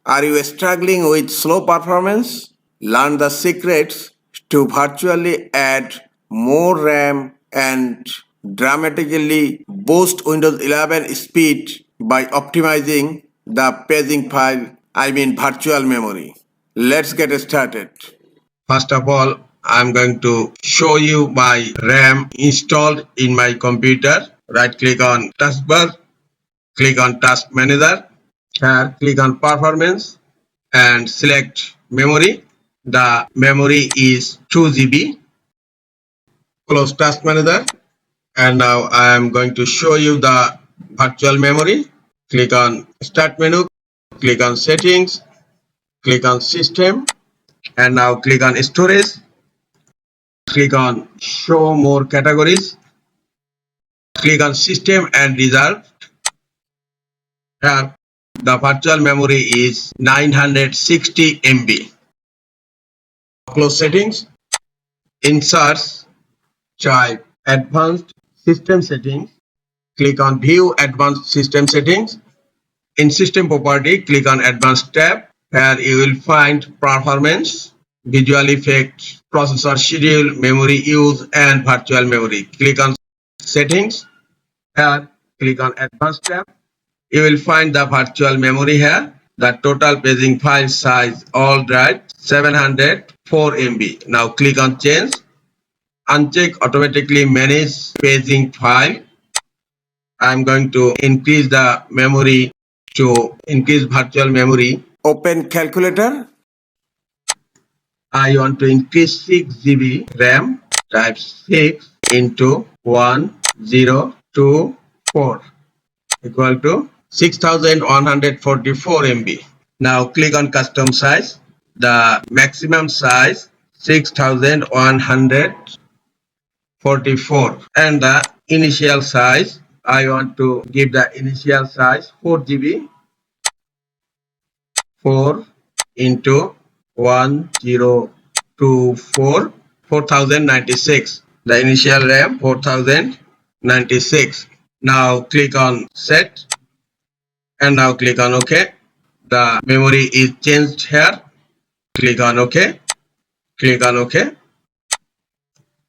Are you struggling with slow performance? Learn the secrets to virtually add more RAM and dramatically boost Windows 11 speed by optimizing the paging file, virtual memory. Let's get started. First of all, I'm going to show you my RAM installed in my computer. Right click on taskbar, click on task manager. Here click on performance and select memory. The memory is 2 GB. Close task manager, and now I am going to show you the virtual memory. Click on start menu, click on settings, click on system, and now click on storage. Click on show more categories. Click on system and reserve. Here the virtual memory is 960 MB. Close settings, insert, type advanced system settings. Click on view advanced system settings. In system property, click on advanced tab. Here you will find performance, visual effects, processor schedule, memory use, and virtual memory. Click on settings. Here click on advanced tab. You will find the virtual memory here. The total paging file size all drive 704 MB. Now click on change. Uncheck automatically manage paging file. I'm going to increase the memory to increase virtual memory. Open calculator. I want to increase 6 GB RAM. Type 6 into 1024 equal to 6144 MB. Now click on custom size. The maximum size 6144 and the initial size, I want to give the initial size 4 GB. 4 into 1024, 4096. The initial RAM 4096. Now click on set and now click on OK. The memory is changed here. Click on OK. Click on OK.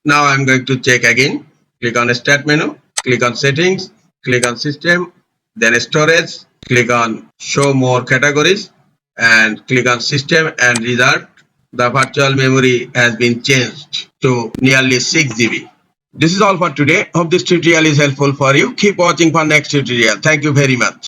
Now I'm going to check again. Click on start menu. Click on settings. Click on system. Then storage. Click on show more categories. And click on system and reserve. The virtual memory has been changed to nearly 6 GB. This is all for today. Hope this tutorial is helpful for you. Keep watching for next tutorial. Thank you very much.